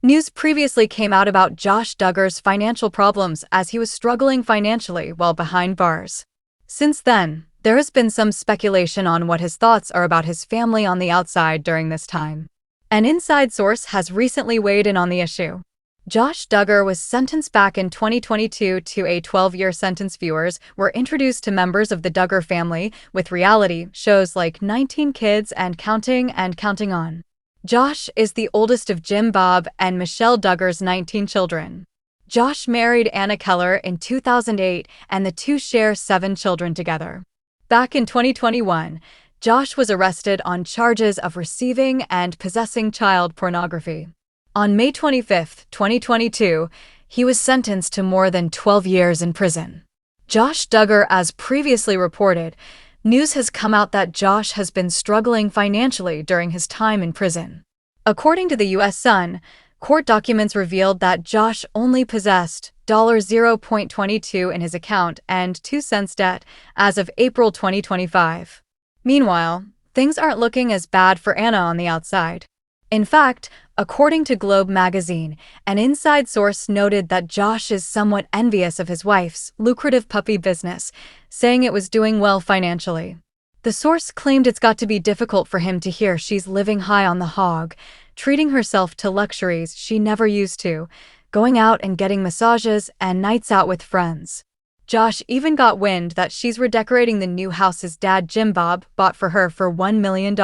News previously came out about Josh Duggar's financial problems as he was struggling financially while behind bars. Since then, there has been some speculation on what his thoughts are about his family on the outside during this time. An inside source has recently weighed in on the issue. Josh Duggar was sentenced back in 2022 to a 12-year sentence. Viewers were introduced to members of the Duggar family with reality shows like 19 Kids and Counting On. Josh is the oldest of Jim Bob and Michelle Duggar's 19 children. Josh married Anna Keller in 2008 and the two share 7 children together. Back in 2021, Josh was arrested on charges of receiving and possessing child pornography. On May 25, 2022, he was sentenced to more than 12 years in prison. Josh Duggar, as previously reported, news has come out that Josh has been struggling financially during his time in prison. According to the U.S. Sun, court documents revealed that Josh only possessed $0.22 in his account and 2 cents debt as of April 2025. Meanwhile, things aren't looking as bad for Anna on the outside. In fact, according to Globe magazine, an inside source noted that Josh is somewhat envious of his wife's lucrative puppy business, saying it was doing well financially. The source claimed it's got to be difficult for him to hear she's living high on the hog, treating herself to luxuries she never used to, going out and getting massages and nights out with friends. Josh even got wind that she's redecorating the new house his dad Jim Bob bought for her for $1 million.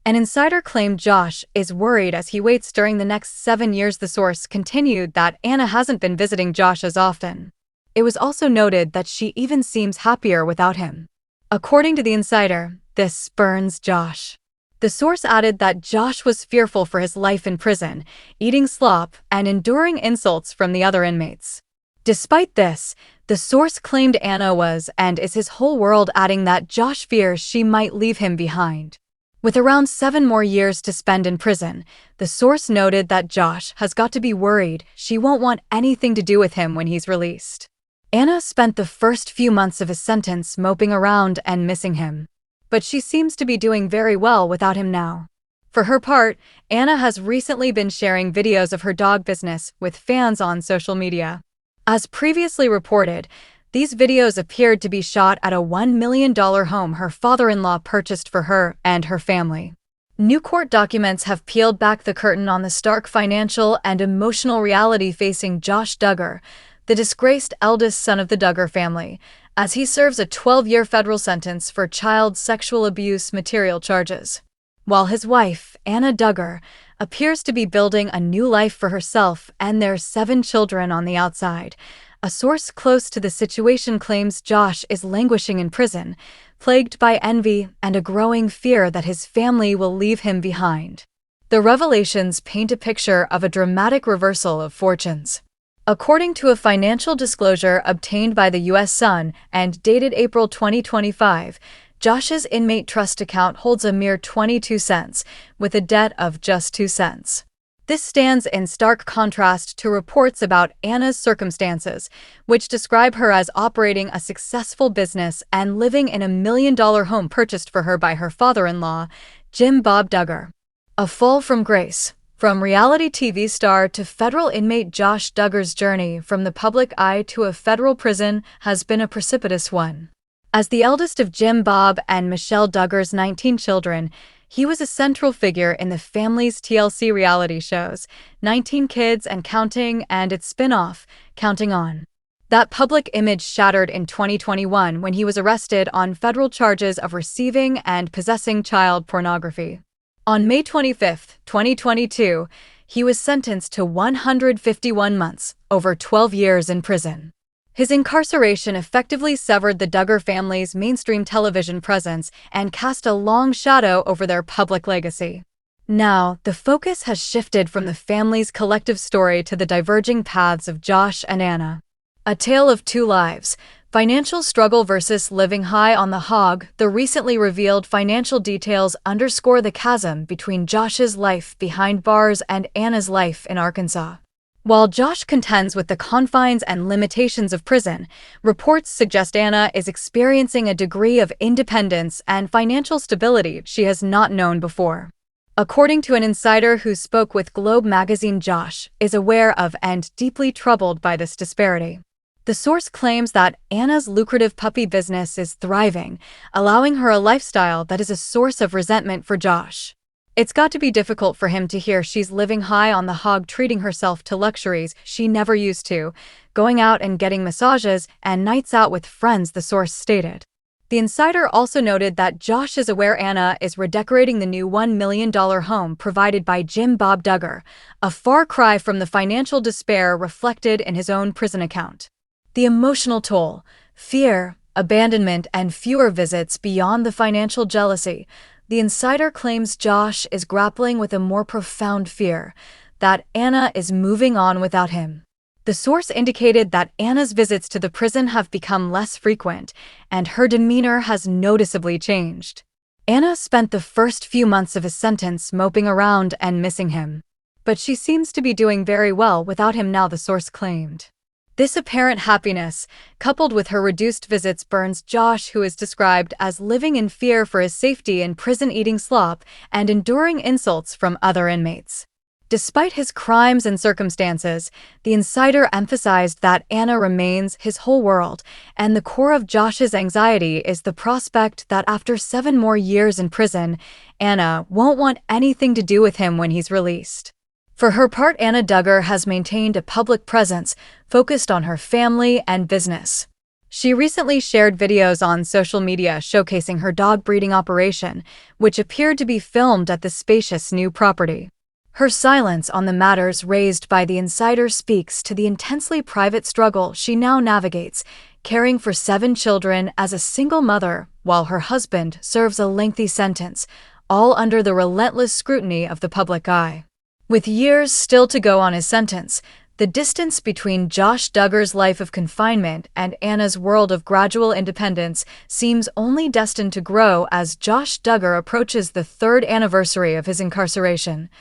An insider claimed Josh is worried as he waits during the next 7 years. The source continued that Anna hasn't been visiting Josh as often. It was also noted that she even seems happier without him. According to the insider, this spurns Josh. The source added that Josh was fearful for his life in prison, eating slop and enduring insults from the other inmates. Despite this, the source claimed Anna was and is his whole world, adding that Josh fears she might leave him behind. With around 7 more years to spend in prison, the source noted that Josh has got to be worried she won't want anything to do with him when he's released. Anna spent the first few months of his sentence moping around and missing him. But she seems to be doing very well without him now. For her part, Anna has recently been sharing videos of her dog business with fans on social media. As previously reported, these videos appeared to be shot at a $1 million home her father-in-law purchased for her and her family. New court documents have peeled back the curtain on the stark financial and emotional reality facing Josh Duggar, the disgraced eldest son of the Duggar family, as he serves a 12-year federal sentence for child sexual abuse material charges. While his wife, Anna Duggar, appears to be building a new life for herself and their 7 children on the outside, a source close to the situation claims Josh is languishing in prison, plagued by envy and a growing fear that his family will leave him behind. The revelations paint a picture of a dramatic reversal of fortunes. According to a financial disclosure obtained by the U.S. Sun and dated April 2025, Josh's inmate trust account holds a mere 22 cents, with a debt of just 2 cents. This stands in stark contrast to reports about Anna's circumstances, which describe her as operating a successful business and living in a $1 million home purchased for her by her father-in-law, Jim Bob Duggar. A fall from grace. From reality TV star to federal inmate, Josh Duggar's journey from the public eye to a federal prison has been a precipitous one. As the eldest of Jim Bob and Michelle Duggar's 19 children, he was a central figure in the family's TLC reality shows, 19 Kids and Counting and its spin-off, Counting On. That public image shattered in 2021 when he was arrested on federal charges of receiving and possessing child pornography. On May 25, 2022, he was sentenced to 151 months, over 12 years in prison. His incarceration effectively severed the Duggar family's mainstream television presence and cast a long shadow over their public legacy. Now, the focus has shifted from the family's collective story to the diverging paths of Josh and Anna. A tale of 2 lives, financial struggle versus living high on the hog. The recently revealed financial details underscore the chasm between Josh's life behind bars and Anna's life in Arkansas. While Josh contends with the confines and limitations of prison, reports suggest Anna is experiencing a degree of independence and financial stability she has not known before. According to an insider who spoke with Globe magazine, Josh is aware of and deeply troubled by this disparity. The source claims that Anna's lucrative puppy business is thriving, allowing her a lifestyle that is a source of resentment for Josh. It's got to be difficult for him to hear she's living high on the hog, treating herself to luxuries she never used to, going out and getting massages and nights out with friends, the source stated. The insider also noted that Josh is aware Anna is redecorating the new $1 million home provided by Jim Bob Duggar, a far cry from the financial despair reflected in his own prison account. The emotional toll, fear, abandonment, and fewer visits beyond the financial jealousy. The insider claims Josh is grappling with a more profound fear that Anna is moving on without him. The source indicated that Anna's visits to the prison have become less frequent, and her demeanor has noticeably changed. Anna spent the first few months of his sentence moping around and missing him. But she seems to be doing very well without him now, the source claimed. This apparent happiness, coupled with her reduced visits, burns Josh, who is described as living in fear for his safety in prison, eating slop, and enduring insults from other inmates. Despite his crimes and circumstances, the insider emphasized that Anna remains his whole world, and the core of Josh's anxiety is the prospect that after 7 more years in prison, Anna won't want anything to do with him when he's released. For her part, Anna Duggar has maintained a public presence focused on her family and business. She recently shared videos on social media showcasing her dog breeding operation, which appeared to be filmed at the spacious new property. Her silence on the matters raised by the insider speaks to the intensely private struggle she now navigates, caring for 7 children as a single mother while her husband serves a lengthy sentence, all under the relentless scrutiny of the public eye. With years still to go on his sentence, the distance between Josh Duggar's life of confinement and Anna's world of gradual independence seems only destined to grow as Josh Duggar approaches the 3rd anniversary of his incarceration.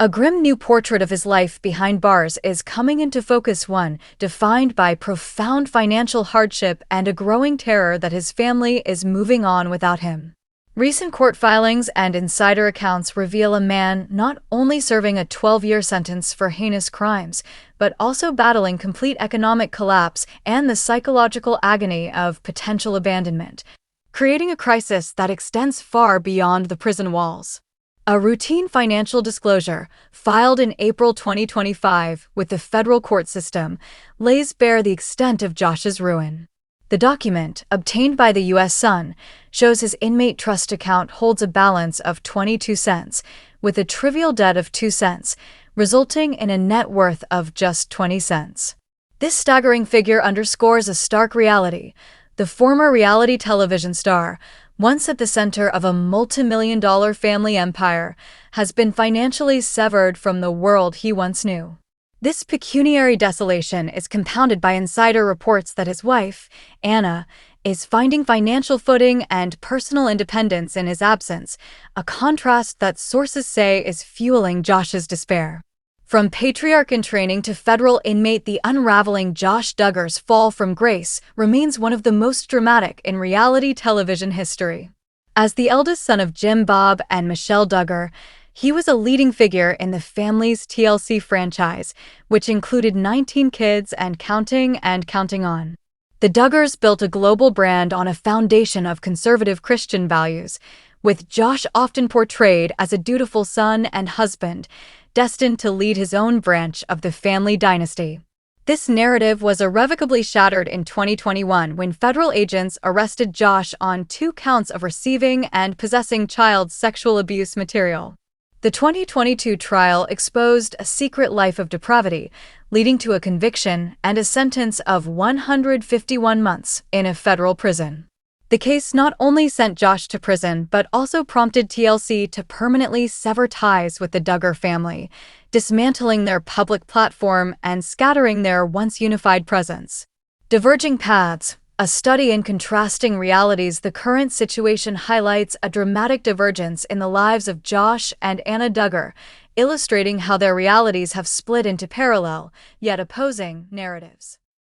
A grim new portrait of his life behind bars is coming into focus, one defined by profound financial hardship and a growing terror that his family is moving on without him. Recent court filings and insider accounts reveal a man not only serving a 12-year sentence for heinous crimes, but also battling complete economic collapse and the psychological agony of potential abandonment, creating a crisis that extends far beyond the prison walls. A routine financial disclosure, filed in April 2025 with the federal court system, lays bare the extent of Josh's ruin. The document, obtained by the U.S. Sun, shows his inmate trust account holds a balance of 22 cents, with a trivial debt of 2 cents, resulting in a net worth of just 20 cents. This staggering figure underscores a stark reality. The former reality television star, once at the center of a multi-million-dollar family empire, has been financially severed from the world he once knew. This pecuniary desolation is compounded by insider reports that his wife, Anna, is finding financial footing and personal independence in his absence, a contrast that sources say is fueling Josh's despair. From patriarch in training to federal inmate, the unraveling Josh Duggar's fall from grace remains one of the most dramatic in reality television history. As the eldest son of Jim Bob and Michelle Duggar, he was a leading figure in the family's TLC franchise, which included 19 kids and counting on. The Duggars built a global brand on a foundation of conservative Christian values, with Josh often portrayed as a dutiful son and husband, destined to lead his own branch of the family dynasty. This narrative was irrevocably shattered in 2021 when federal agents arrested Josh on 2 counts of receiving and possessing child sexual abuse material. The 2022 trial exposed a secret life of depravity, leading to a conviction and a sentence of 151 months in a federal prison. The case not only sent Josh to prison but also prompted TLC to permanently sever ties with the Duggar family, dismantling their public platform and scattering their once unified presence. Diverging paths, a study in contrasting realities. The current situation highlights a dramatic divergence in the lives of Josh and Anna Duggar, illustrating how their realities have split into parallel, yet opposing, narratives.